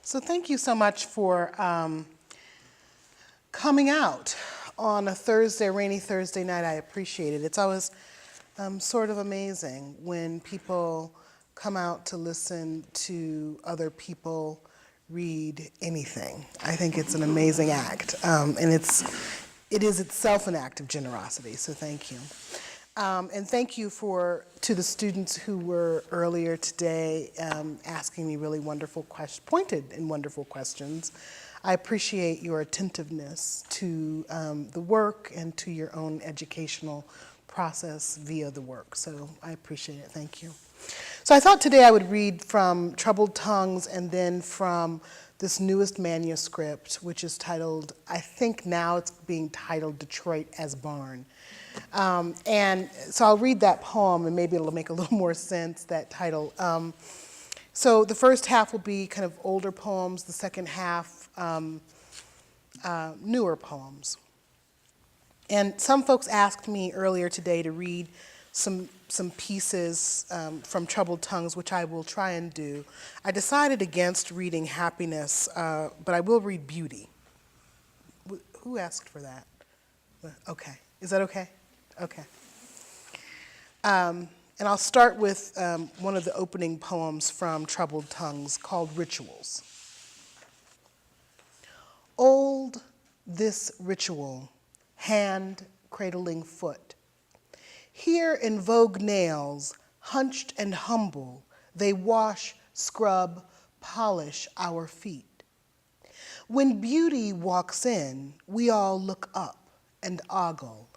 So thank you so much for coming out on a Thursday, rainy Thursday night. I appreciate it. It's always sort of amazing when people come out to listen to other people read anything. I think it's an amazing act, and it is itself an act of generosity, so thank you. And thank you to the students who were earlier today asking me really wonderful pointed and wonderful questions. I appreciate your attentiveness to the work and to your own educational process via the work. So I appreciate it, thank you. So I thought today I would read from Troubled Tongues and then from this newest manuscript, which is titled, I think now it's being titled Detroit as Barn. And so I'll read that poem and maybe it'll make a little more sense, that title. So the first half will be kind of older poems, the second half newer poems. And some folks asked me earlier today to read some pieces from Troubled Tongues, which I will try and do. I decided against reading Happiness, but I will read Beauty. Who asked for that? Okay, is that okay? Okay. And I'll start with one of the opening poems from Troubled Tongues called Rituals. Old this ritual, hand cradling foot. Here in vogue nails, hunched and humble, they wash, scrub, polish our feet. When beauty walks in, we all look up and ogle,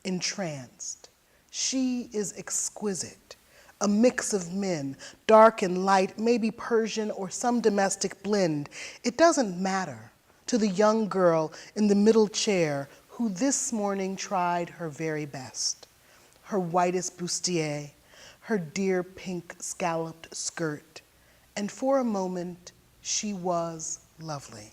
entranced. She is exquisite, a mix of men, dark and light, maybe Persian or some domestic blend. It doesn't matter to the young girl in the middle chair who this morning tried her very best. Her whitest bustier, her dear pink scalloped skirt, and for a moment she was lovely.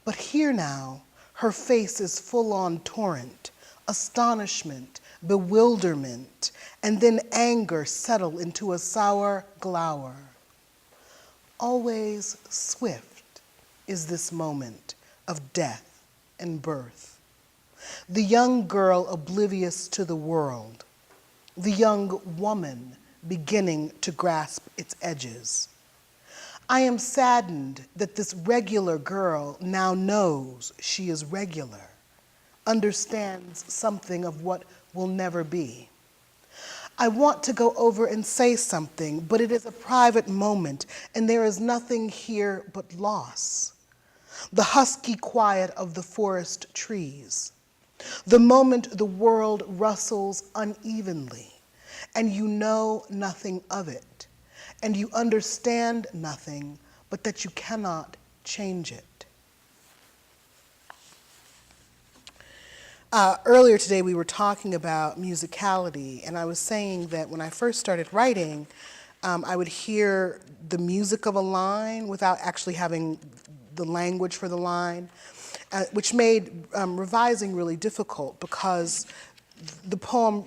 But here now, her face is full on torrent, astonishment, bewilderment, and then anger settle into a sour glower. Always swift is this moment of death and birth. The young girl oblivious to the world, the young woman beginning to grasp its edges. I am saddened that this regular girl now knows she is regular, understands something of what will never be. I want to go over and say something, but it is a private moment, and there is nothing here but loss. The husky quiet of the forest trees. The moment the world rustles unevenly, and you know nothing of it, and you understand nothing, but that you cannot change it. Earlier today we were talking about musicality, and I was saying that when I first started writing, I would hear the music of a line without actually having the language for the line, which made revising really difficult because the poem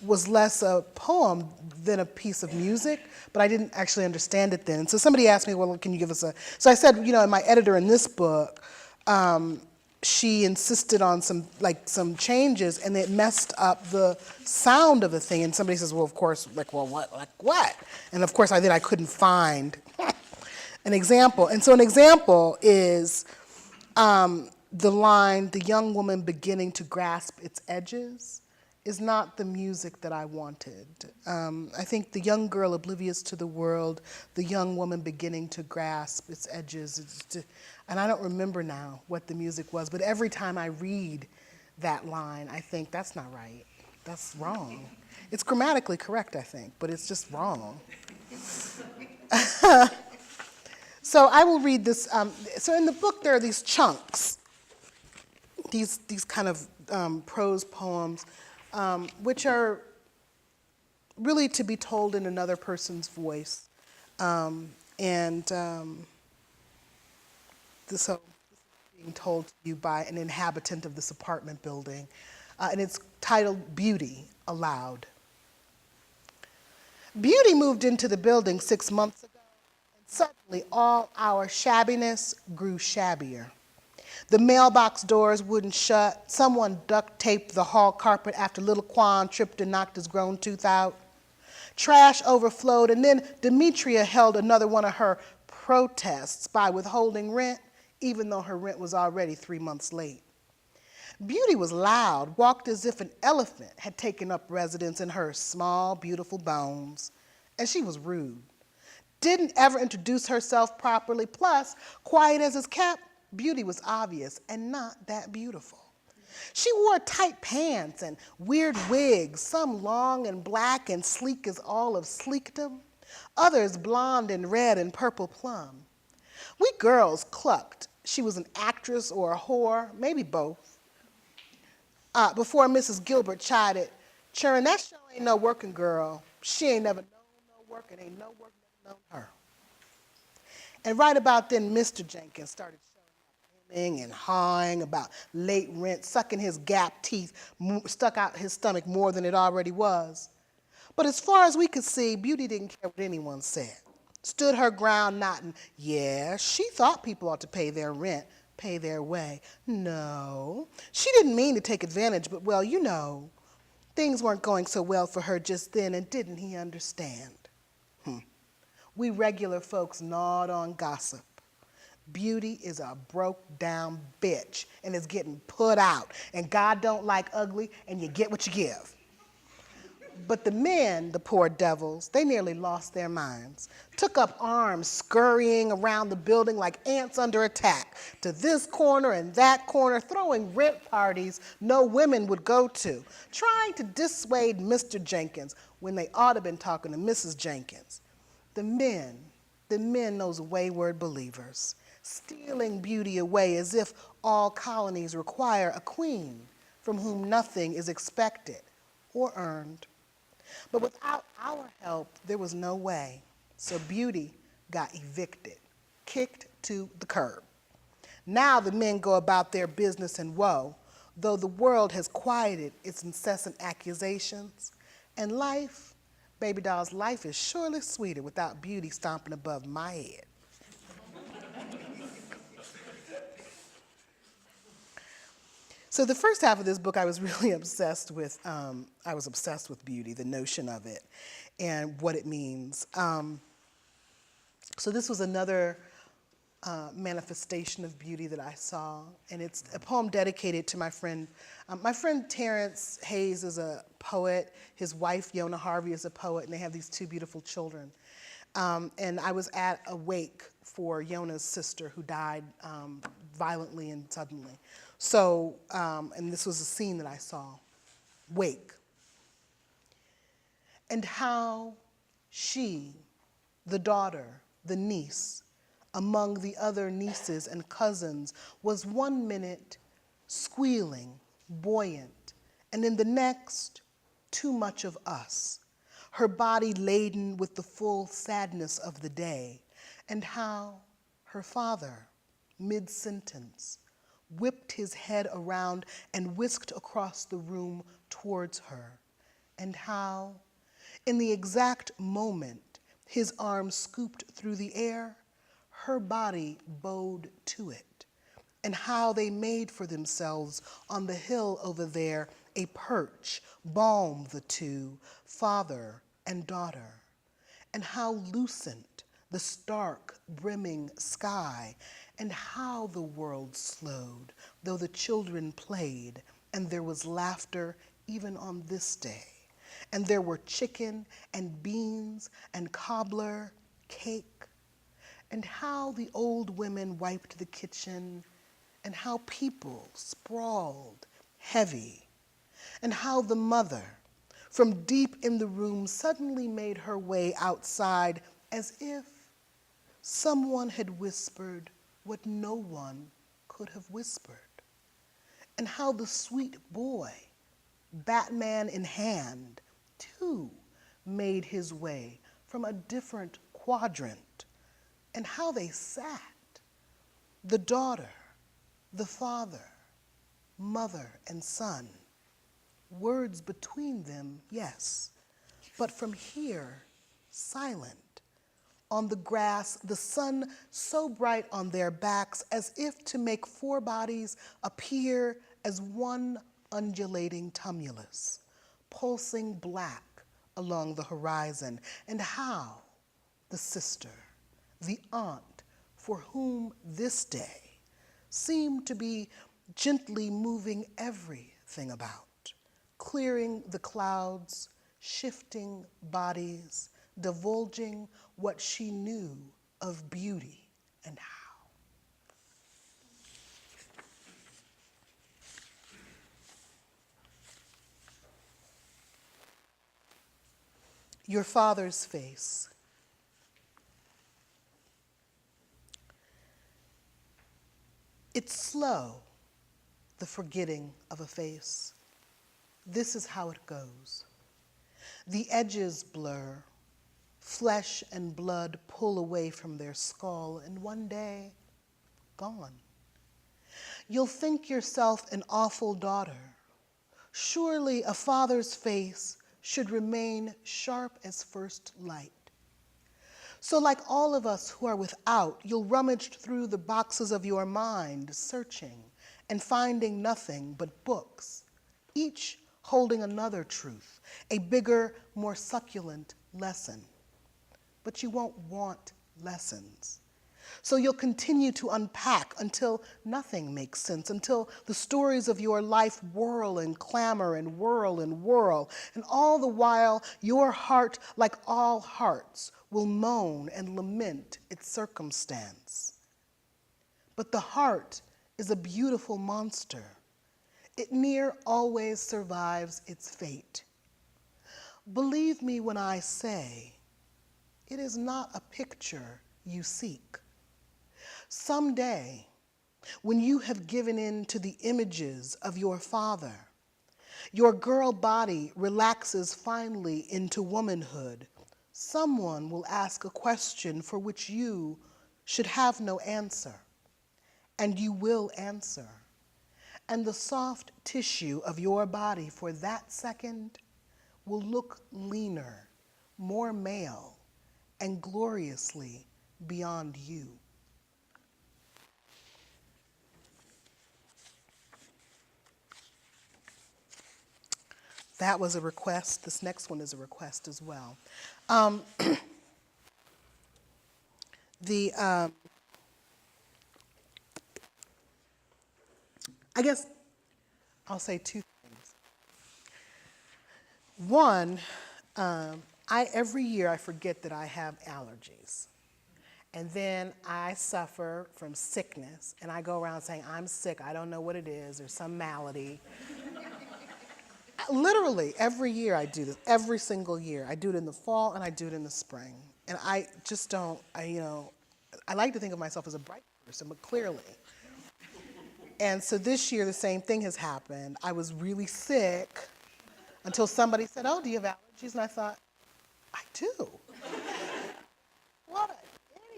was less a poem than a piece of music, but I didn't actually understand it then. So somebody asked me, well, can you give us so I said, and my editor in this book, she insisted on some changes, and it messed up the sound of the thing. And somebody says, well, of course, what? And of course, I couldn't find an example. And so an example is the line, the young woman beginning to grasp its edges, is not the music that I wanted. I think the young girl oblivious to the world, the young woman beginning to grasp its edges, and I don't remember now what the music was, but every time I read that line, I think, that's not right, that's wrong. It's grammatically correct, I think, but it's just wrong. So I will read this. So in the book, there are these chunks, these kind of prose poems, which are really to be told in another person's voice. So this is being told to you by an inhabitant of this apartment building. And it's titled Beauty Aloud. Beauty moved into the building 6 months ago, and Suddenly, all our shabbiness grew shabbier. The mailbox doors wouldn't shut. Someone duct taped the hall carpet after little Quan tripped and knocked his grown tooth out. Trash overflowed, and then Demetria held another one of her protests by withholding rent, even though her rent was already 3 months late. Beauty was loud, walked as if an elephant had taken up residence in her small, beautiful bones, and she was rude. Didn't ever introduce herself properly, plus, quiet as is kept, Beauty was obvious and not that beautiful. She wore tight pants and weird wigs, some long and black and sleek as all of sleekdom, others blonde and red and purple plum. We girls clucked she was an actress or a whore, maybe both. Before Mrs. Gilbert chided, "Churn, that show ain't no working girl. She ain't never known no work and ain't no work never known her." And right about then, Mr. Jenkins started hemming and hawing about late rent, sucking his gap teeth, stuck out his stomach more than it already was. But as far as we could see, Beauty didn't care what anyone said. Stood her ground, nodding. Yeah, she thought people ought to pay their rent, pay their way. No, she didn't mean to take advantage, but well, you know, things weren't going so well for her just then, and didn't he understand? We regular folks gnawed on gossip. Beauty is a broke down bitch and is getting put out, and God don't like ugly, and you get what you give. But the men, the poor devils, they nearly lost their minds, took up arms, scurrying around the building like ants under attack, to this corner and that corner, throwing rent parties no women would go to, trying to dissuade Mr. Jenkins when they ought to have been talking to Mrs. Jenkins. The men, those wayward believers, stealing Beauty away as if all colonies require a queen from whom nothing is expected or earned. But without our help, there was no way. So Beauty got evicted, kicked to the curb. Now the men go about their business in woe, though the world has quieted its incessant accusations. And life, baby doll's life is surely sweeter without Beauty stomping above my head. So the first half of this book, I was really obsessed with. I was obsessed with beauty, the notion of it, and what it means. So this was another manifestation of beauty that I saw, and it's a poem dedicated to my friend. My friend Terrence Hayes is a poet. His wife Yona Harvey is a poet, and they have these two beautiful children. And I was at a wake for Yona's sister who died violently and suddenly. So, and this was a scene that I saw, wake. And how she, the daughter, the niece, among the other nieces and cousins, was 1 minute squealing, buoyant, and in the next, too much of us, her body laden with the full sadness of the day, and how her father, mid-sentence, whipped his head around and whisked across the room towards her, and how, in the exact moment his arm scooped through the air, her body bowed to it, and how they made for themselves on the hill over there a perch, balm the two, father and daughter, and how lucent the stark, brimming sky, and how the world slowed, though the children played, and there was laughter even on this day. And there were chicken and beans and cobbler, cake, and how the old women wiped the kitchen, and how people sprawled heavy, and how the mother, from deep in the room, suddenly made her way outside as if someone had whispered what no one could have whispered, and how the sweet boy, Batman in hand, too made his way from a different quadrant, and how they sat, the daughter, the father, mother and son, words between them, yes, but from here, silent, on the grass, the sun so bright on their backs, as if to make four bodies appear as one undulating tumulus, pulsing black along the horizon. And how the sister, the aunt, for whom this day seemed to be gently moving everything about, clearing the clouds, shifting bodies, divulging what she knew of beauty and how. Your father's face. It's slow, the forgetting of a face. This is how it goes. The edges blur, flesh and blood pull away from their skull, and one day, gone. You'll think yourself an awful daughter. Surely a father's face should remain sharp as first light. So like all of us who are without, you'll rummage through the boxes of your mind, searching and finding nothing but books, each holding another truth, a bigger, more succulent lesson. But you won't want lessons. So you'll continue to unpack until nothing makes sense, until the stories of your life whirl and clamor and whirl and whirl, and all the while your heart, like all hearts, will moan and lament its circumstance. But the heart is a beautiful monster. It near always survives its fate. Believe me when I say, it is not a picture you seek. Someday, when you have given in to the images of your father, your girl body relaxes finally into womanhood, someone will ask a question for which you should have no answer, and you will answer. And the soft tissue of your body for that second will look leaner, more male, and gloriously beyond you. That was a request. This next one is a request as well. I guess I'll say two things. One, every year I forget that I have allergies. And then I suffer from sickness, and I go around saying, I'm sick, I don't know what it is, there's some malady. Literally, every year I do this, every single year. I do it in the fall and I do it in the spring. And I just don't, I like to think of myself as a bright person, but clearly. And so this year the same thing has happened. I was really sick until somebody said, oh, do you have allergies? And I thought, I do. What an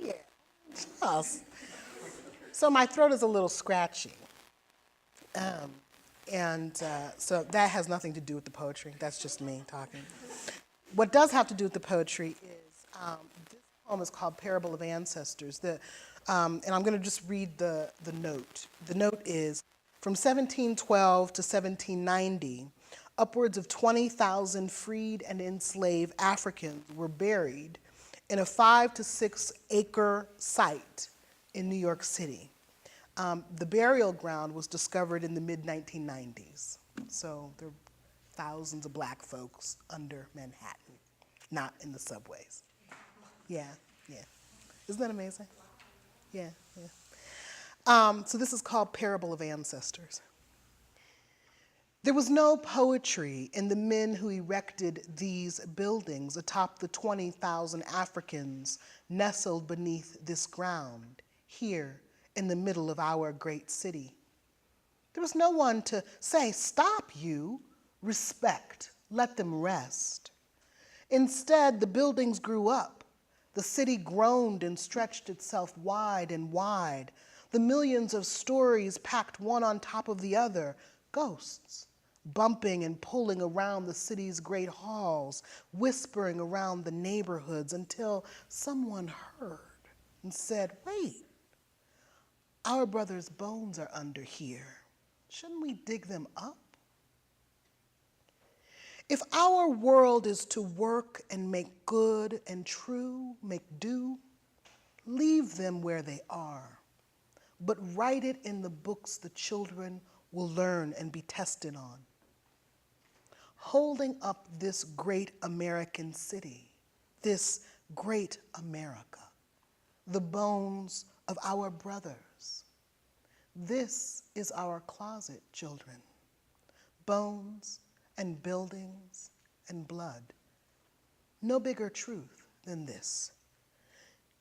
idiot. Just. So my throat is a little scratchy. So that has nothing to do with the poetry. That's just me talking. What does have to do with the poetry is, this poem is called Parable of Ancestors. And I'm going to just read the note. The note is, from 1712 to 1790, upwards of 20,000 freed and enslaved Africans were buried in a 5 to 6 acre site in New York City. The burial ground was discovered in the mid-1990s. So there are thousands of black folks under Manhattan, not in the subways. Yeah. Isn't that amazing? Yeah. So this is called Parable of Ancestors. There was no poetry in the men who erected these buildings atop the 20,000 Africans nestled beneath this ground, here in the middle of our great city. There was no one to say, stop you, respect, let them rest. Instead, the buildings grew up. The city groaned and stretched itself wide and wide. The millions of stories packed one on top of the other, ghosts, bumping and pulling around the city's great halls, whispering around the neighborhoods until someone heard and said, wait, our brother's bones are under here. Shouldn't we dig them up? If our world is to work and make good and true, make do, leave them where they are, but write it in the books the children will learn and be tested on. Holding up this great American city, this great America, the bones of our brothers. This is our closet, children. Bones and buildings and blood. No bigger truth than this.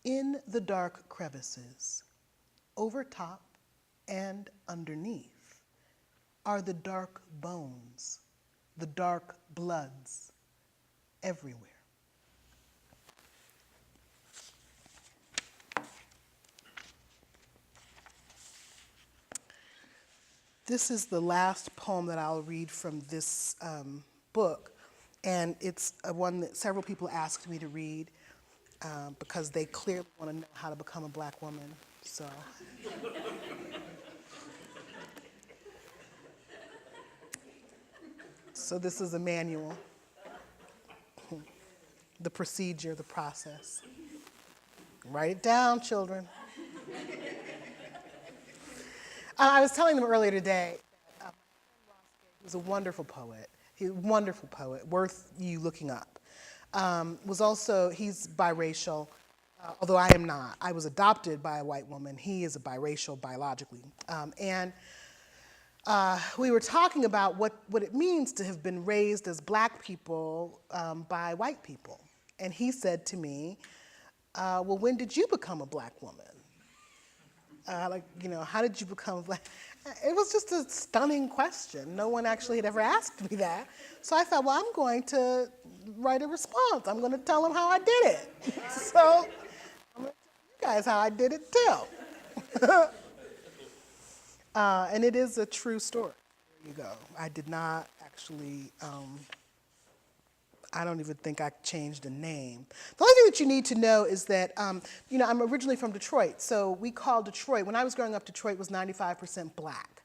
In the dark crevices, over top and underneath, are the dark bones, the dark bloods, everywhere. This is the last poem that I'll read from this book, and it's one that several people asked me to read because they clearly want to know how to become a black woman. So this is a manual, the procedure, the process. Write it down, children. I was telling them earlier today, he was a wonderful poet. He's a wonderful poet, worth you looking up. He's biracial, although I am not. I was adopted by a white woman. He is a biracial biologically. We were talking about what it means to have been raised as black people by white people. And he said to me, well, when did you become a black woman? How did you become black? It was just a stunning question. No one actually had ever asked me that. So I thought, well, I'm going to write a response. I'm going to tell them how I did it. So I'm going to tell you guys how I did it too. And it is a true story. There you go. I did not actually, I don't even think I changed the name. The only thing that you need to know is that, I'm originally from Detroit. So we call Detroit, when I was growing up, Detroit was 95% black.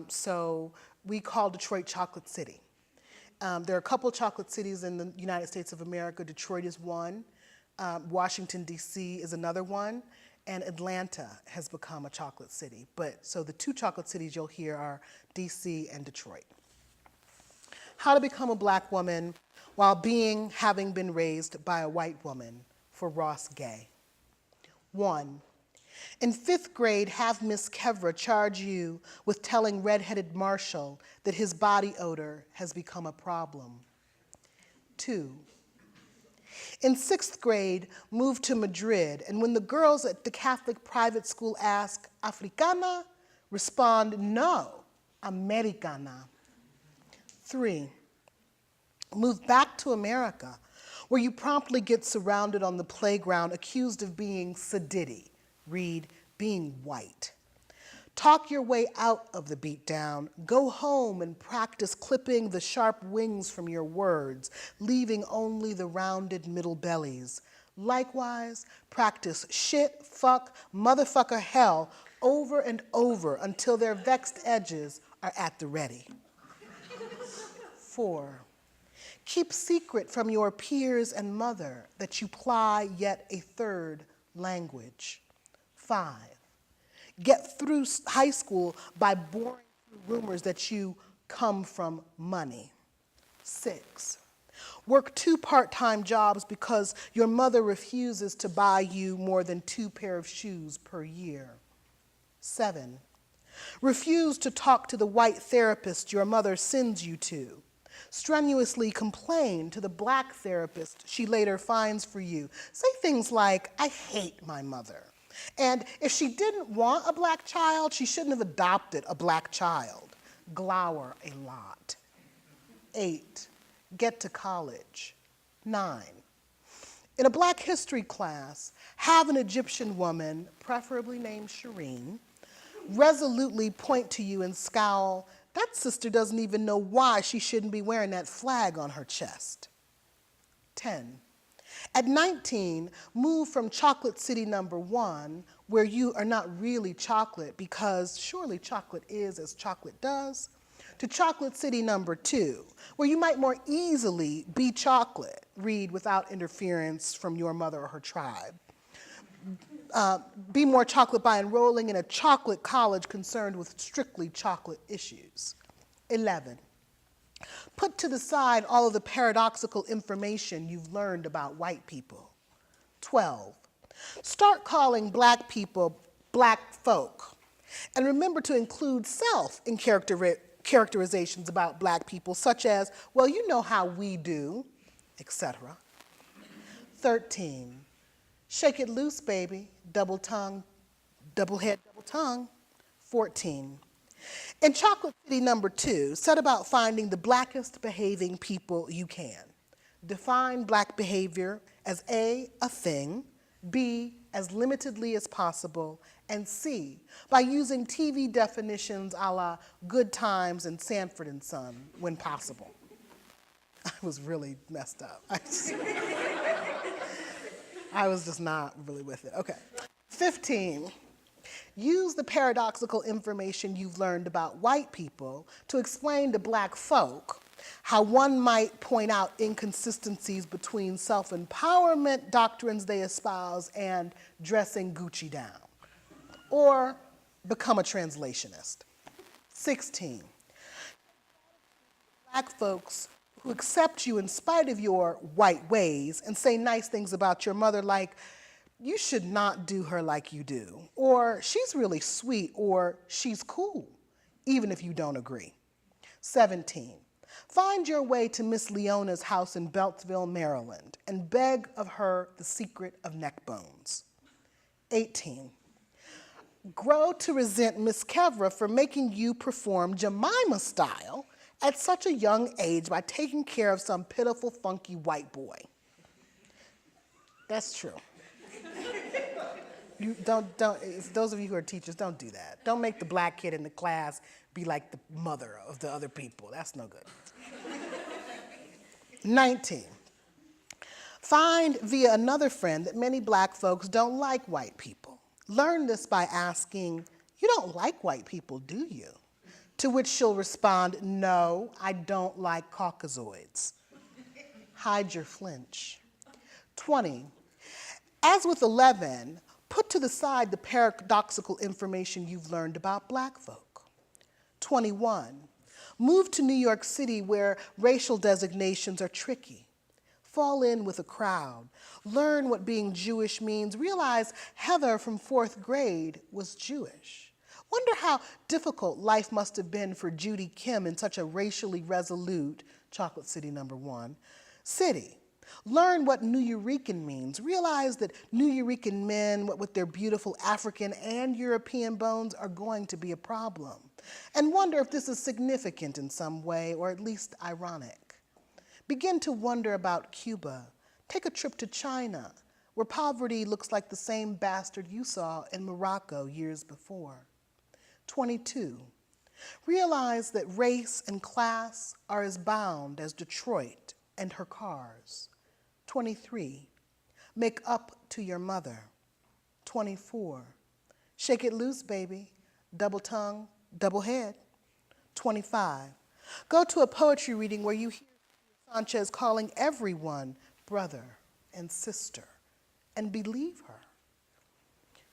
So we call Detroit Chocolate City. There are a couple of chocolate cities in the United States of America. Detroit is one. Washington, D.C. is another one. And Atlanta has become a chocolate city. So the two chocolate cities you'll hear are D.C. and Detroit. How to become a black woman while having been raised by a white woman, for Ross Gay. 1. In 5th grade, have Miss Kevra charge you with telling redheaded Marshall that his body odor has become a problem. 2. In 6th grade, move to Madrid, and when the girls at the Catholic private school ask, Africana? Respond, no, Americana. 3. Move back to America, where you promptly get surrounded on the playground accused of being sedity. Read, being white. Talk your way out of the beatdown. Go home and practice clipping the sharp wings from your words, leaving only the rounded middle bellies. Likewise, practice shit, fuck, motherfucker, hell over and over until their vexed edges are at the ready. 4. Keep secret from your peers and mother that you ply yet a 3rd language. 5. Get through high school by boring through rumors that you come from money. 6. Work 2 part-time jobs because your mother refuses to buy you more than 2 pair of shoes per year. 7. Refuse to talk to the white therapist your mother sends you to. Strenuously complain to the black therapist she later finds for you. Say things like, I hate my mother. And if she didn't want a black child, she shouldn't have adopted a black child. Glower a lot. 8. Get to college. 9. In a black history class, have an Egyptian woman, preferably named Shireen, resolutely point to you and scowl, That sister doesn't even know why she shouldn't be wearing that flag on her chest. 10. At 19, move from chocolate city number 1, where you are not really chocolate because surely chocolate is as chocolate does, to chocolate city number 2, where you might more easily be chocolate, read without interference from your mother or her tribe. Be more chocolate by enrolling in a chocolate college concerned with strictly chocolate issues. 11. Put to the side all of the paradoxical information you've learned about white people. 12. Start calling black people black folk. And remember to include self in characterizations about black people, such as, well, you know how we do, etc. 13. Shake it loose, baby. Double tongue, double head, double tongue. 14. In chocolate city number 2, set about finding the blackest behaving people you can. Define black behavior as A, a thing, B, as limitedly as possible, and C, by using TV definitions a la Good Times and Sanford and Son when possible. I was really messed up. I was just not really with it. Okay. 15. Use the paradoxical information you've learned about white people to explain to black folk how one might point out inconsistencies between self-empowerment doctrines they espouse and dressing Gucci down, or become a translationist. 16. Black folks who accept you in spite of your white ways and say nice things about your mother like, you should not do her like you do, or she's really sweet, or she's cool, even if you don't agree. 17. Find your way to Miss Leona's house in Beltsville, Maryland, and beg of her the secret of neck bones. 18. Grow to resent Miss Kevra for making you perform Jemima style at such a young age by taking care of some pitiful, funky white boy. That's true. You those of you who are teachers, don't do that. Don't make the black kid in the class be like the mother of the other people. That's no good. 19. Find via another friend that many black folks don't like white people. Learn this by asking, you don't like white people, do you? To which she'll respond, no, I don't like Caucasoids. Hide your flinch. 20. As with 11, put to the side the paradoxical information you've learned about black folk. 21. Move to New York City where racial designations are tricky. Fall in with a crowd. Learn what being Jewish means. Realize Heather from 4th grade was Jewish. Wonder how difficult life must have been for Judy Kim in such a racially resolute, Chocolate City number 1, city. Learn what Nuyorican means. Realize that Nuyorican men, what with their beautiful African and European bones, are going to be a problem. And wonder if this is significant in some way, or at least ironic. Begin to wonder about Cuba. Take a trip to China, where poverty looks like the same bastard you saw in Morocco years before. 22. Realize that race and class are as bound as Detroit and her cars. 23. Make up to your mother. 24. Shake it loose, baby. Double tongue, double head. 25. Go to a poetry reading where you hear Sanchez calling everyone brother and sister, and believe her.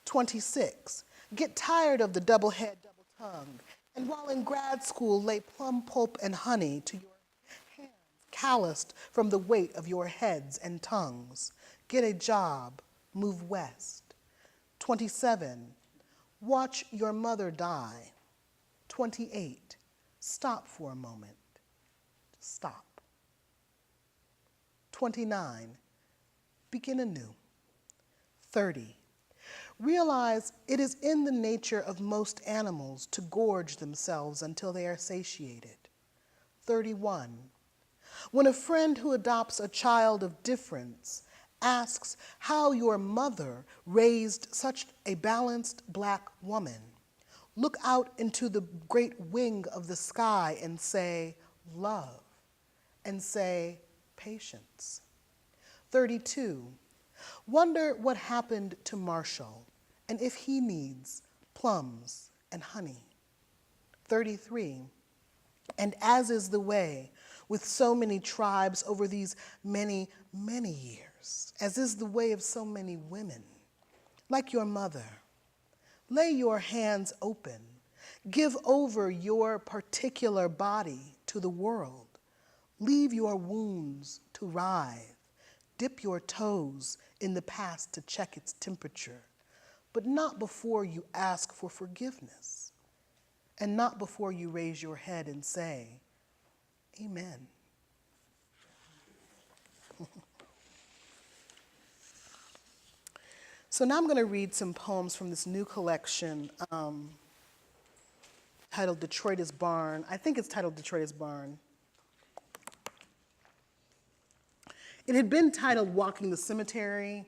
26. Get tired of the double head, double tongue, and while in grad school, lay plum pulp and honey to your hands, calloused from the weight of your heads and tongues. Get a job, move west. 27. Watch your mother die. 28. Stop for a moment. Stop. 29. Begin anew. 30. Realize it is in the nature of most animals to gorge themselves until they are satiated. 31. When a friend who adopts a child of difference asks how your mother raised such a balanced black woman, Look out into the great wing of the sky and say, love, and say, patience. 32, wonder what happened to Marshall and if he needs plums and honey. 33, and as is the way with so many tribes over these many, many years, as is the way of so many women, like your mother, lay your hands open, give over your particular body to the world, leave your wounds to writhe, dip your toes in the past to check its temperature, but not before you ask for forgiveness, and not before you raise your head and say, amen. So now I'm going to read some poems from this new collection titled Detroit is Barn. I think it's titled Detroit is Barn. It had been titled Walking the Cemetery.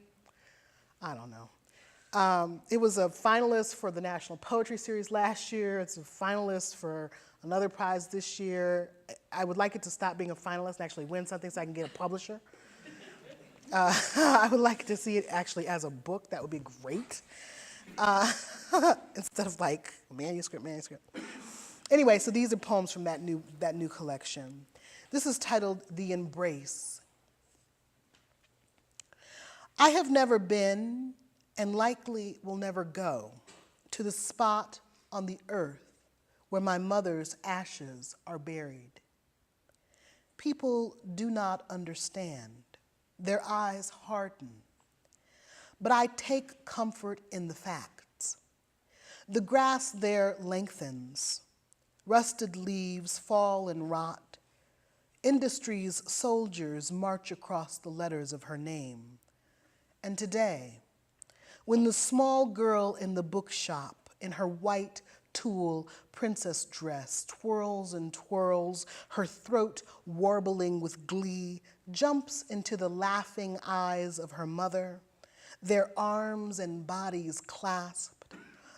I don't know. It was a finalist for the National Poetry Series last year. It's a finalist for another prize this year. I would like it to stop being a finalist and actually win something so I can get a publisher. I would like to see it actually as a book. That would be great. Instead of like manuscript. Anyway, so these are poems from that new collection. This is titled The Embrace. I have never been, and likely will never go, to the spot on the earth where my mother's ashes are buried. People do not understand. Their eyes harden. But I take comfort in the facts. The grass there lengthens. Rusted leaves fall and rot. Industry's soldiers march across the letters of her name. And today, when the small girl in the bookshop in her white tulle princess dress twirls and twirls, her throat warbling with glee, jumps into the laughing eyes of her mother, their arms and bodies clasped,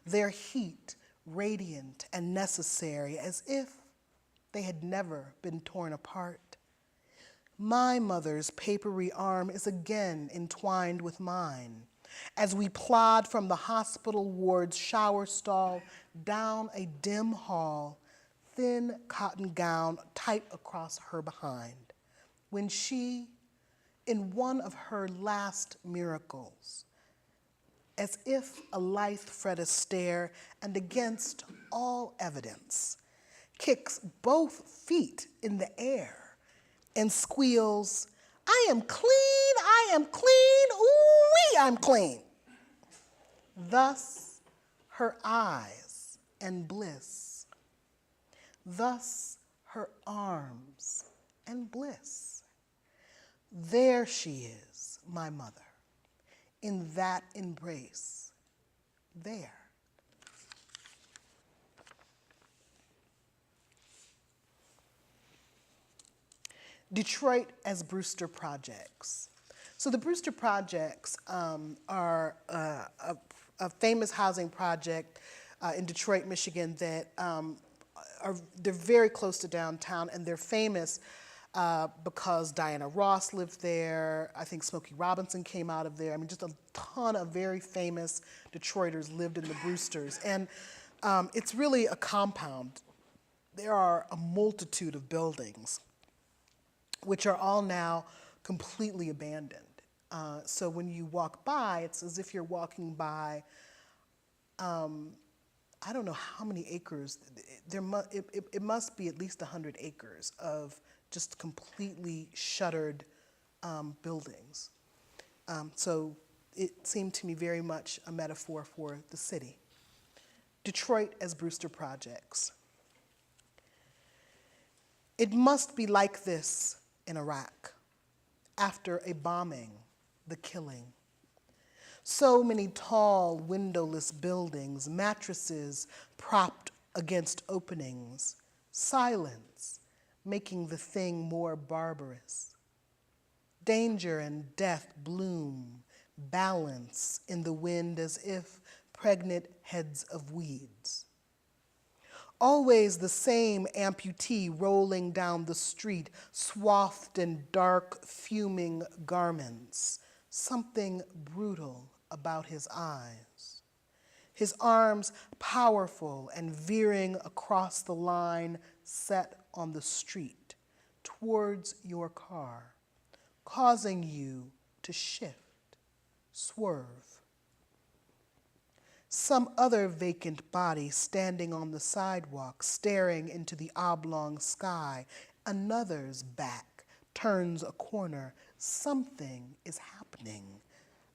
their heat radiant and necessary as if they had never been torn apart. My mother's papery arm is again entwined with mine as we plod from the hospital ward's shower stall down a dim hall, thin cotton gown tight across her behind, when she, in one of her last miracles, as if a lithe Fred Astaire and against all evidence, kicks both feet in the air and squeals, I am clean, ooh-wee, I'm clean. Thus her eyes and bliss. Thus her arms and bliss. There she is, my mother, in that embrace, there. Detroit as Brewster Projects. So the Brewster Projects are a famous housing project in Detroit, Michigan that they're very close to downtown, and they're famous because Diana Ross lived there. I think Smokey Robinson came out of there. I mean, just a ton of very famous Detroiters lived in the Brewsters. And it's really a compound. There are a multitude of buildings which are all now completely abandoned. So when you walk by, it's as if you're walking by, I don't know how many acres. It must be at least 100 acres of just completely shuttered buildings. So it seemed to me very much a metaphor for the city. Detroit as Brewster Projects. It must be like this in Iraq, after a bombing, the killing. So many tall, windowless buildings, mattresses propped against openings, silence making the thing more barbarous. Danger and death bloom, balance in the wind as if pregnant heads of weeds. Always the same amputee rolling down the street, swathed in dark, fuming garments. Something brutal about his eyes. His arms powerful and veering across the line set on the street towards your car, causing you to shift, swerve. Some other vacant body standing on the sidewalk, staring into the oblong sky. Another's back turns a corner. Something is happening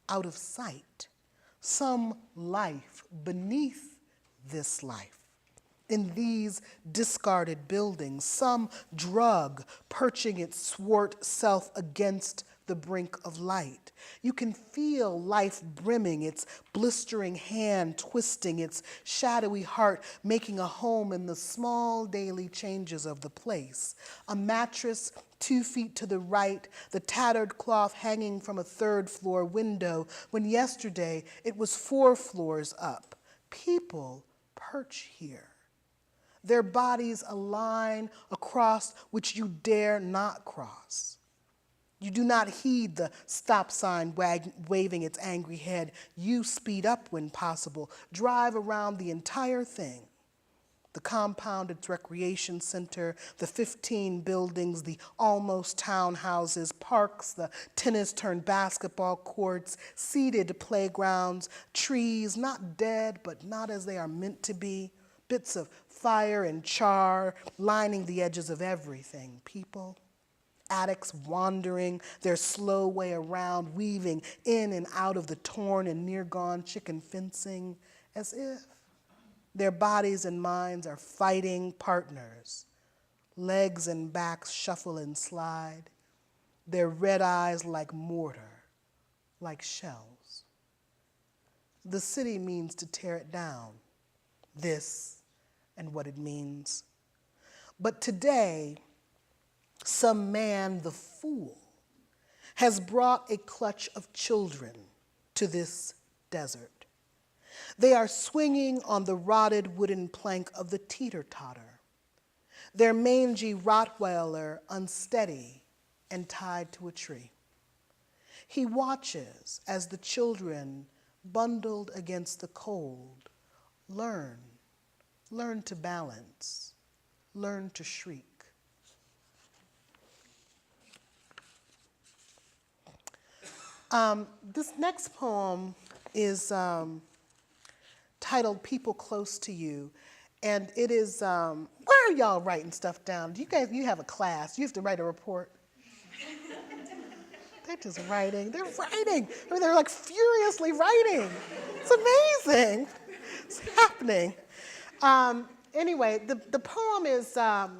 out of sight. Some life beneath this life. In these discarded buildings, some drug perching its swart self against the brink of light. You can feel life brimming, its blistering hand twisting, its shadowy heart making a home in the small daily changes of the place. A mattress 2 feet to the right, the tattered cloth hanging from a third-floor window, when yesterday it was 4 floors up. People perch here. Their bodies a line across which you dare not cross. You do not heed the stop sign waving its angry head. You speed up when possible, drive around the entire thing. The compound, its recreation center, the 15 buildings, the almost townhouses, parks, the tennis turned basketball courts, seated playgrounds, trees, not dead, but not as they are meant to be, bits of fire and char lining the edges of everything. People, addicts wandering their slow way around, weaving in and out of the torn and near-gone chicken fencing, as if their bodies and minds are fighting partners. Legs and backs shuffle and slide, their red eyes like mortar, like shells. The city means to tear it down, this and what it means. But today, some man, the fool, has brought a clutch of children to this desert. They are swinging on the rotted wooden plank of the teeter-totter, their mangy Rottweiler unsteady and tied to a tree. He watches as the children, bundled against the cold, learn to balance, learn to shriek. This next poem is titled People Close to You, and it is, why are y'all writing stuff down? You have a class, you have to write a report. They're just writing, they're writing. I mean, they're like furiously writing. It's amazing, it's happening. Anyway, the poem is, the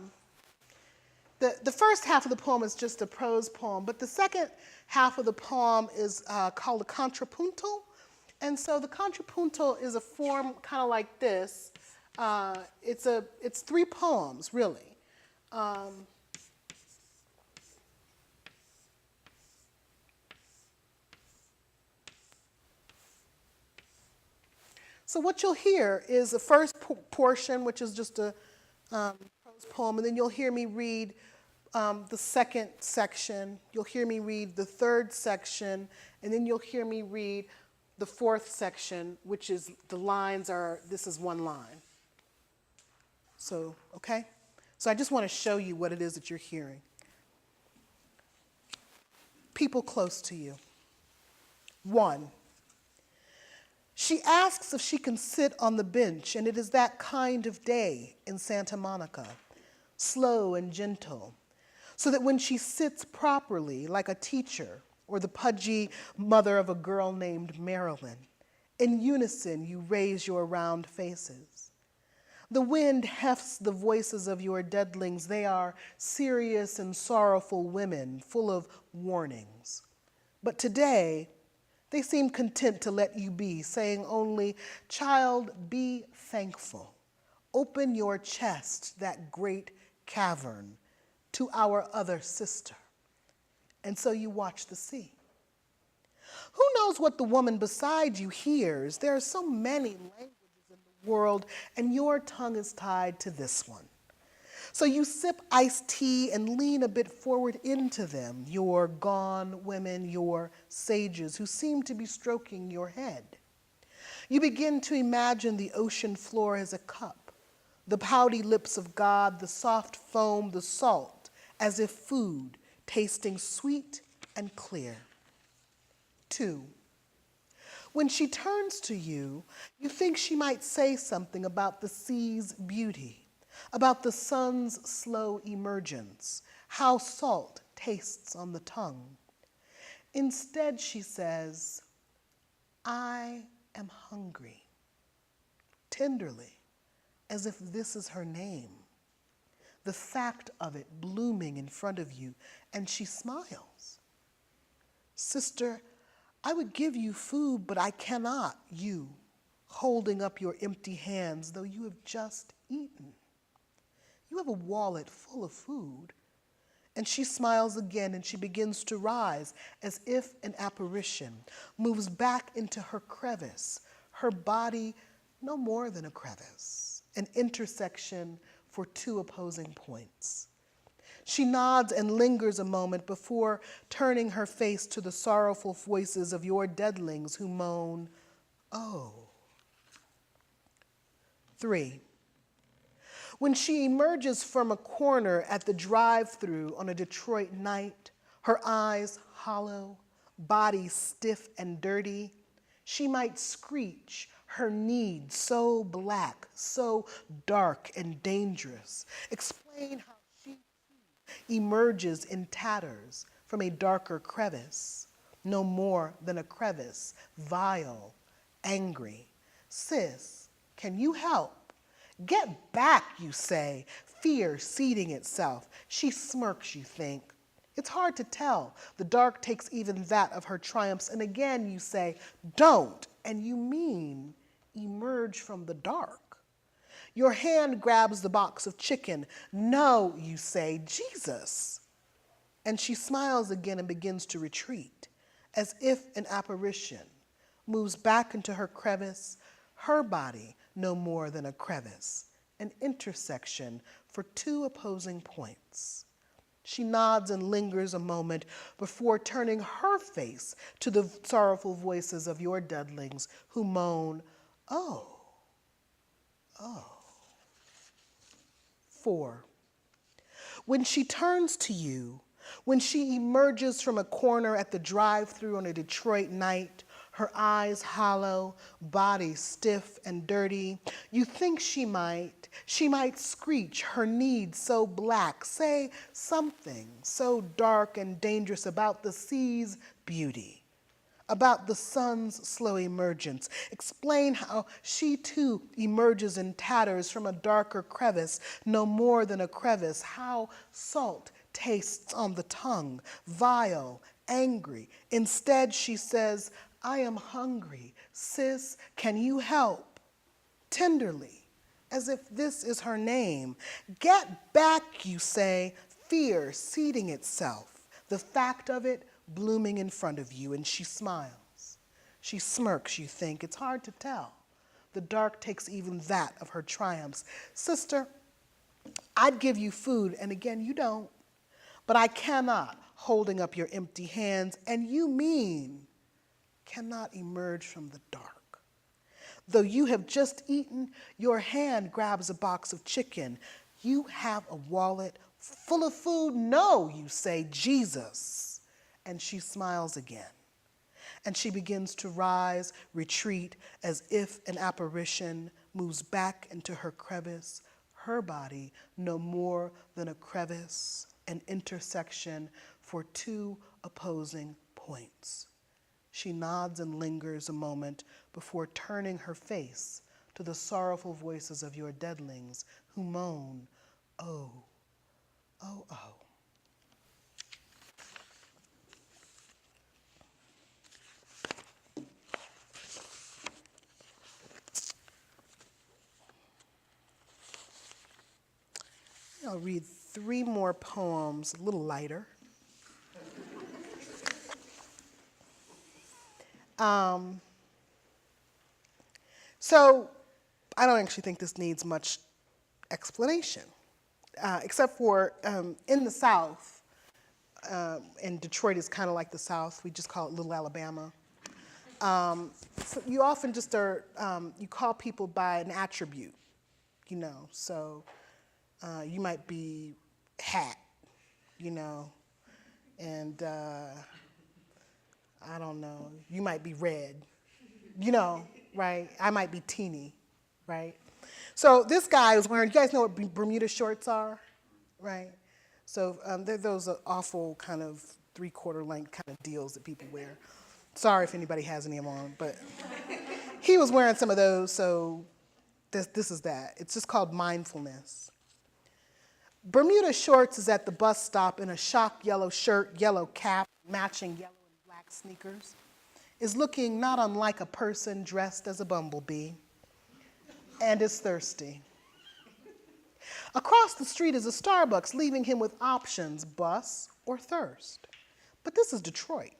first half of the poem is just a prose poem, but the second half of the poem is called a contrapuntal. And so the contrapuntal is a form kind of like this. It's 3 poems, really. So what you'll hear is the first portion, which is just a prose poem, and then you'll hear me read the second section. You'll hear me read the third section, and then you'll hear me read the fourth section, which is the lines are, this is one line. So, okay? So I just want to show you what it is that you're hearing. People close to you. 1. She asks if she can sit on the bench, and it is that kind of day in Santa Monica, slow and gentle, so that when she sits properly, like a teacher or the pudgy mother of a girl named Marilyn, in unison you raise your round faces. The wind hefts the voices of your deadlings. They are serious and sorrowful women, full of warnings. But today, they seem content to let you be, saying only, child, be thankful. Open your chest, that great cavern, to our other sister. And so you watch the sea. Who knows what the woman beside you hears? There are so many languages in the world, and your tongue is tied to this one. So you sip iced tea and lean a bit forward into them, your gone women, your sages who seem to be stroking your head. You begin to imagine the ocean floor as a cup, the pouty lips of God, the soft foam, the salt, as if food, tasting sweet and clear. 2. When she turns to you, you think she might say something about the sea's beauty, about the sun's slow emergence, how salt tastes on the tongue. Instead, she says, I am hungry, tenderly, as if this is her name, the fact of it blooming in front of you, and she smiles. Sister, I would give you food, but I cannot, you, holding up your empty hands, though you have just eaten. You have a wallet full of food. And she smiles again, and she begins to rise as if an apparition, moves back into her crevice, her body no more than a crevice, an intersection for two opposing points. She nods and lingers a moment before turning her face to the sorrowful voices of your deadlings who moan, oh. 3. When she emerges from a corner at the drive-thru on a Detroit night, her eyes hollow, body stiff and dirty, she might screech, her need so black, so dark and dangerous, explain how she emerges in tatters from a darker crevice, no more than a crevice, vile, angry. Sis, can you help? Get back, you say, fear seeding itself. She smirks, you think. It's hard to tell. The dark takes even that of her triumphs, and again you say, don't, and you mean emerge from the dark. Your hand grabs the box of chicken. No, you say, Jesus. And she smiles again and begins to retreat, as if an apparition, moves back into her crevice, her body no more than a crevice, an intersection for two opposing points. She nods and lingers a moment before turning her face to the sorrowful voices of your deadlings who moan, oh, oh. 4. When she turns to you, when she emerges from a corner at the drive-thru on a Detroit night, her eyes hollow, body stiff and dirty, you think she might screech, her need so black, say something so dark and dangerous about the sea's beauty, about the sun's slow emergence. Explain how she too emerges in tatters from a darker crevice, no more than a crevice, how salt tastes on the tongue, vile, angry. Instead, she says, I am hungry. Sis, can you help? Tenderly, as if this is her name. Get back, you say, fear seeding itself, the fact of it blooming in front of you, and she smiles. She smirks, you think. It's hard to tell. The dark takes even that of her triumphs. Sister, I'd give you food, and again, you don't. But I cannot, holding up your empty hands, and you mean cannot emerge from the dark. Though you have just eaten, your hand grabs a box of chicken. You have a wallet full of food. No, you say, Jesus. And she smiles again. And she begins to rise, retreat, as if an apparition moves back into her crevice, her body no more than a crevice, an intersection for two opposing points. She nods and lingers a moment before turning her face to the sorrowful voices of your deadlings who moan, oh, oh, oh. I'll read 3 more poems, a little lighter. So I don't actually think this needs much explanation, except for in the South, and Detroit is kind of like the South, we just call it Little Alabama. So you often just are, you call people by an attribute, you know, so you might be hat, you know, and I don't know, you might be red, you know, right? I might be teeny, right? So this guy was wearing, you guys know what Bermuda shorts are, right? So they're those awful kind of 3/4 length kind of deals that people wear. Sorry if anybody has any of them on, but he was wearing some of those, so this is that. It's just called mindfulness. Bermuda shorts is at the bus stop in a shock yellow shirt, yellow cap, matching yellow and black sneakers, is looking not unlike a person dressed as a bumblebee, and is thirsty. Across the street is a Starbucks, leaving him with options, bus or thirst. But this is Detroit.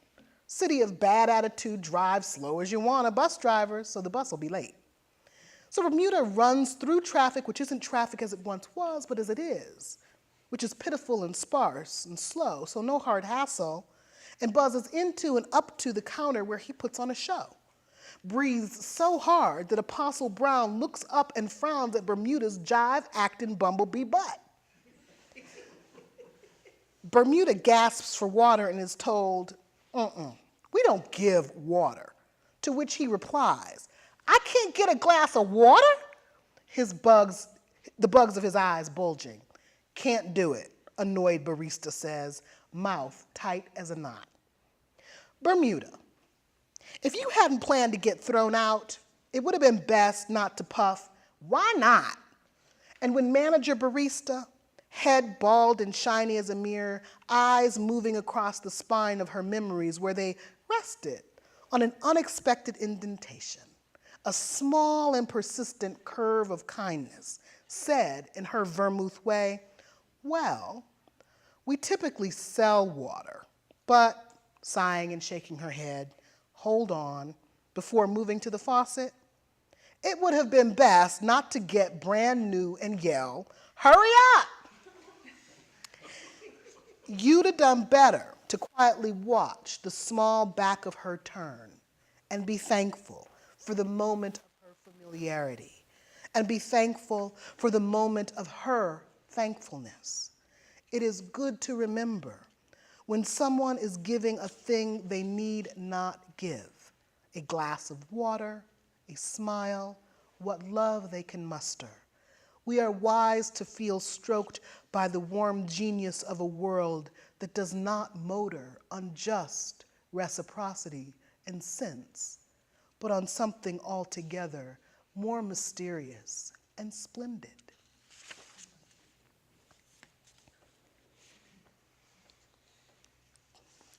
City of bad attitude, drive slow as you want, a bus driver, so the bus will be late. So Bermuda runs through traffic, which isn't traffic as it once was, but as it is, which is pitiful and sparse and slow, so no hard hassle, and buzzes into and up to the counter where he puts on a show. Breathes so hard that Apostle Brown looks up and frowns at Bermuda's jive-acting bumblebee butt. Bermuda gasps for water and is told, we don't give water. To which he replies, I can't get a glass of water? The bugs of his eyes bulging. Can't do it, annoyed barista says, mouth tight as a knot. Bermuda, if you hadn't planned to get thrown out, it would have been best not to puff. Why not? And when manager barista, head bald and shiny as a mirror, eyes moving across the spine of her memories where they rested on an unexpected indentation, a small and persistent curve of kindness, said in her vermouth way, well, we typically sell water, but, sighing and shaking her head, hold on, before moving to the faucet, it would have been best not to get brand new and yell, hurry up! You'd have done better to quietly watch the small back of her turn and be thankful for the moment of her familiarity and be thankful for the moment of her thankfulness. It is good to remember when someone is giving a thing they need not give, a glass of water, a smile, what love they can muster. We are wise to feel stroked by the warm genius of a world that does not motor on just reciprocity and sense, but on something altogether more mysterious and splendid.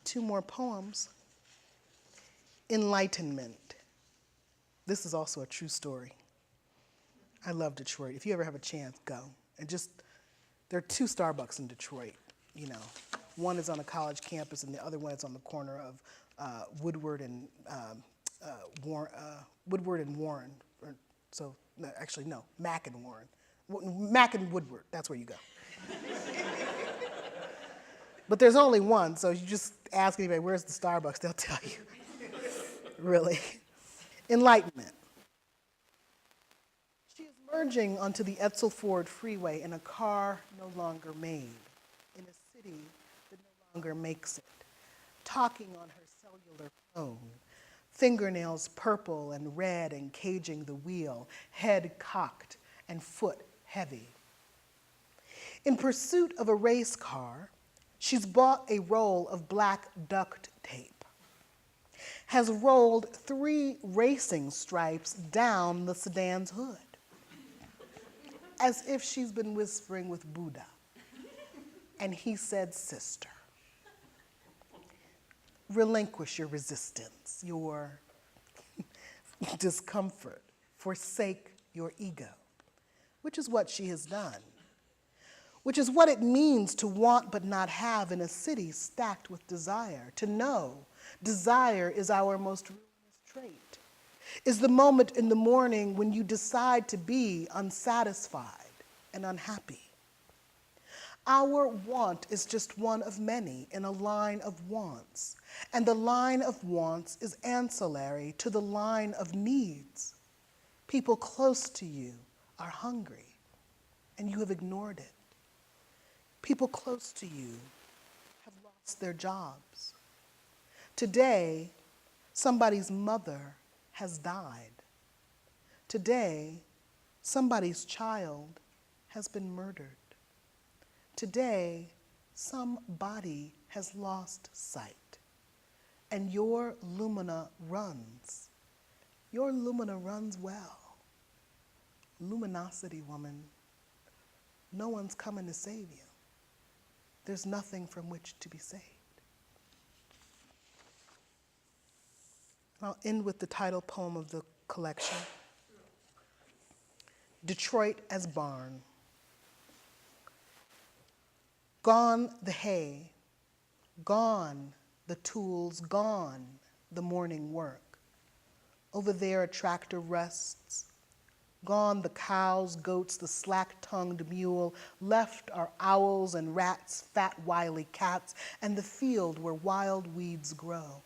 Two more poems. Enlightenment. This is also a true story. I love Detroit. If you ever have a chance, go. And just, there are two Starbucks in Detroit, you know. One is on a college campus and the other one is on the corner of Woodward and Warren. Mack and Warren. Mack and Woodward, that's where you go. But there's only one, so you just ask anybody, where's the Starbucks? They'll tell you. Really. Enlightenment. She is merging onto the Edsel Ford freeway in a car no longer made, in a city that no longer makes it, talking on her cellular phone, fingernails purple and red and caging the wheel, head cocked and foot heavy. In pursuit of a race car, she's bought a roll of black duct tape, has rolled 3 racing stripes down the sedan's hood, as if she's been whispering with Buddha. And he said, sister, relinquish your resistance, your discomfort, forsake your ego, which is what she has done, which is what it means to want but not have in a city stacked with desire, to know desire is our most ruinous trait. is the moment in the morning when you decide to be unsatisfied and unhappy. Our want is just one of many in a line of wants, and the line of wants is ancillary to the line of needs. People close to you are hungry, and you have ignored it. People close to you have lost their jobs. Today, somebody's mother has died. Today, somebody's child has been murdered. Today, somebody has lost sight, and your lumina runs. Your lumina runs well. Luminosity, woman. No one's coming to save you. There's nothing from which to be saved. I'll end with the title poem of the collection, Detroit as Barn. Gone the hay, gone the tools, gone the morning work. Over there a tractor rests. Gone the cows, goats, the slack-tongued mule. Left are owls and rats, fat, wily cats, and the field where wild weeds grow.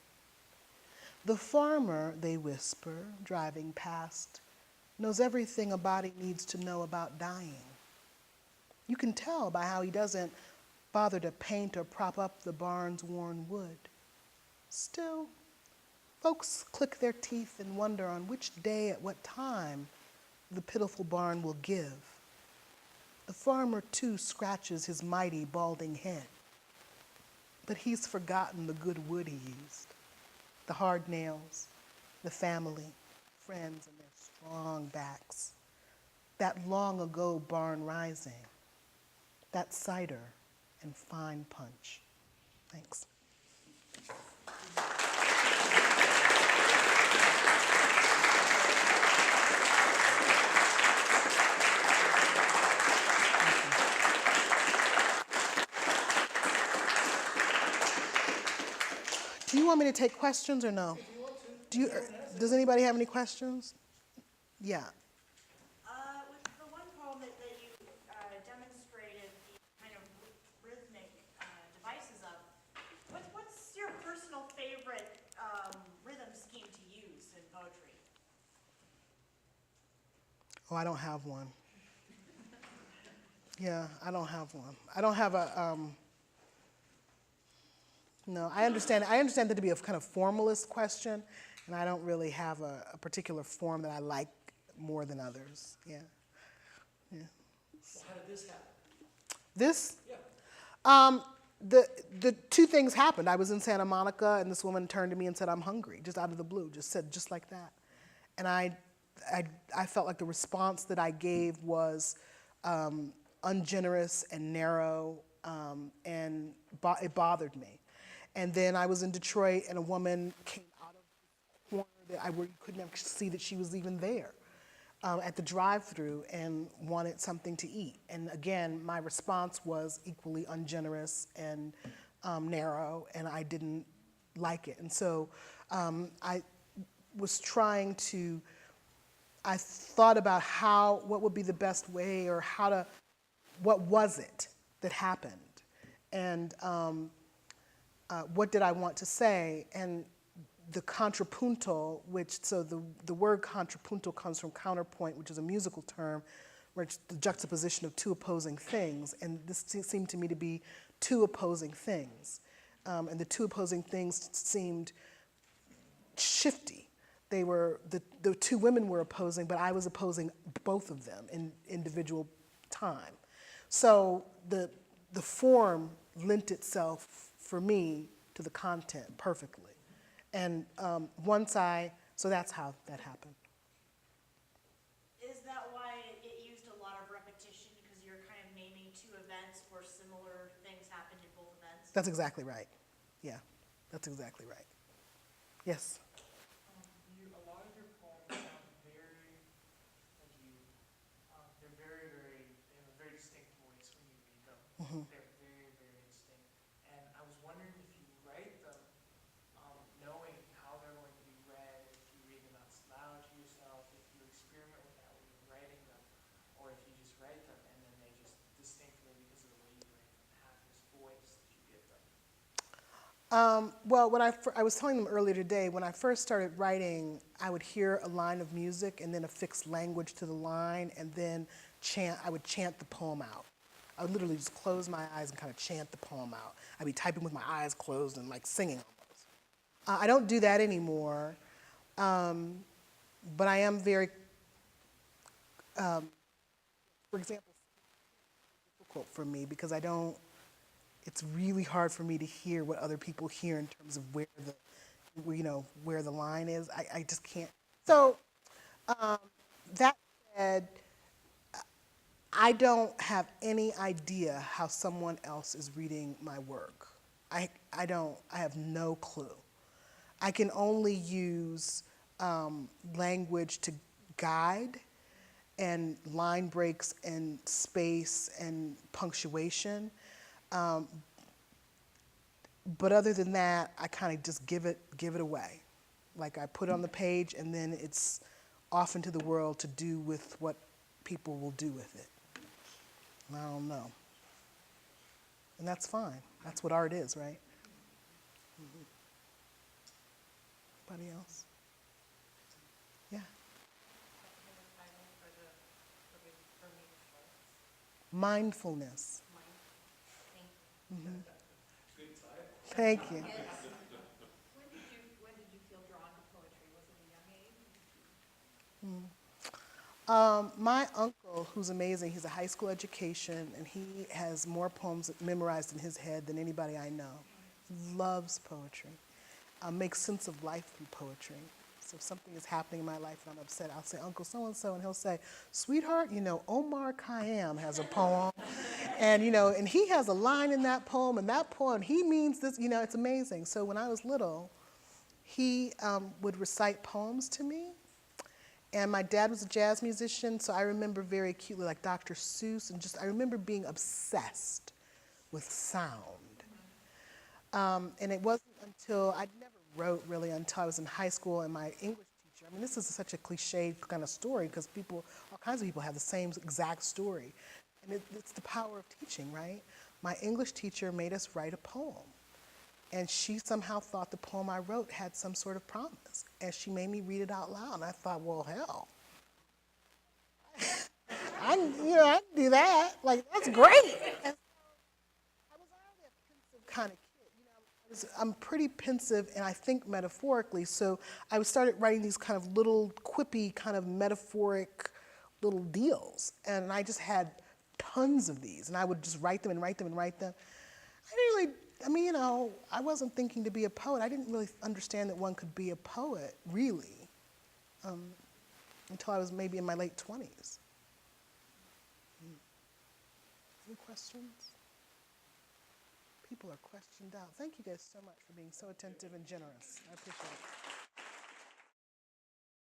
The farmer, they whisper, driving past, knows everything a body needs to know about dying. You can tell by how he doesn't bother to paint or prop up the barn's worn wood. Still, folks click their teeth and wonder on which day at what time the pitiful barn will give. The farmer, too, scratches his mighty balding head. But he's forgotten the good wood he used, the hard nails, the family, friends, and their strong backs. That long ago barn rising, that cider and fine punch. Thanks. Do you want me to take questions or no? Does anybody have any questions? Yeah. With the one poem that you demonstrated the kind of rhythmic devices of, what's your personal favorite rhythm scheme to use in poetry? Oh, I don't have one. Yeah, I don't have one. I don't have a, no, I understand that to be a kind of formalist question, and I don't really have a particular form that I like more than others. Yeah. Yeah. So how did this happen? This? Yeah. The two things happened. I was in Santa Monica, and this woman turned to me and said, "I'm hungry," just out of the blue, just said just like that. And I felt like the response that I gave was ungenerous and narrow, and it bothered me. And then I was in Detroit, and a woman came out of the corner where you couldn't see that she was even there, at the drive-through, and wanted something to eat. And again, my response was equally ungenerous and narrow, and I didn't like it. And so I was trying to, I thought about what would be the best way, or what was it that happened? And what did I want to say? And the contrapuntal, so the word contrapuntal comes from counterpoint, which is a musical term, where it's the juxtaposition of two opposing things. And this seemed to me to be two opposing things. And the two opposing things seemed shifty. The two women were opposing, but I was opposing both of them in individual time. So the form lent itself for me to the content perfectly. And so that's how that happened. Is that why it used a lot of repetition, because you're kind of naming two events where similar things happened in both events? That's exactly right. Yeah, that's exactly right. Yes? A lot of your poems sound very, like they're very, very, they have a very distinct voice when you read them. Mm-hmm. They're very, very distinct. And I was wondering if you write them knowing how they're going to be read, if you read them out loud Well, I was telling them earlier today, when I first started writing, I would hear a line of music and then a fixed language to the line, and then I would chant the poem out. I would literally just close my eyes and kind of chant the poem out. I'd be typing with my eyes closed and like singing almost. I don't do that anymore, but I am very, for example, difficult for me because it's really hard for me to hear what other people hear in terms of where the line is. I just can't. So that said, I don't have any idea how someone else is reading my work. I have no clue. I can only use language to guide and line breaks and space and punctuation. But other than that, I kind of just give it away. Like I put it on the page and then it's off into the world to do with what people will do with it. And I don't know. And that's fine. That's what art is, right? Mm-hmm. Anybody else? Yeah. Mindfulness. Mm-hmm. Thank you. When did you feel drawn to poetry? Was it a young age? My uncle, who's amazing, he's a high school education, and he has more poems memorized in his head than anybody I know. He loves poetry, makes sense of life through poetry. So if something is happening in my life and I'm upset, I'll say, Uncle so-and-so, and he'll say, sweetheart, Omar Khayyam has a poem, and he has a line in that poem, and that poem, he means this, it's amazing. So when I was little, he would recite poems to me. And my dad was a jazz musician, so I remember very acutely, like Dr. Seuss, and I remember being obsessed with sound. And it wasn't until, I never wrote really until I was in high school, and my English teacher, this is such a cliche kind of story, because all kinds of people have the same exact story. And it's the power of teaching, right? My English teacher made us write a poem. And she somehow thought the poem I wrote had some sort of promise. And she made me read it out loud. And I thought, well, hell, I can do that. Like, that's great. And so I was already a pensive kind of kid. I'm pretty pensive, and I think metaphorically. So I started writing these kind of little quippy, kind of metaphoric little deals. And I just had tons of these. And I would just write them and write them and write them. I didn't really, I wasn't thinking to be a poet. I didn't really understand that one could be a poet, really, until I was maybe in my late 20s. Any questions? People are questioned out. Thank you guys so much for being so attentive and generous. I appreciate it.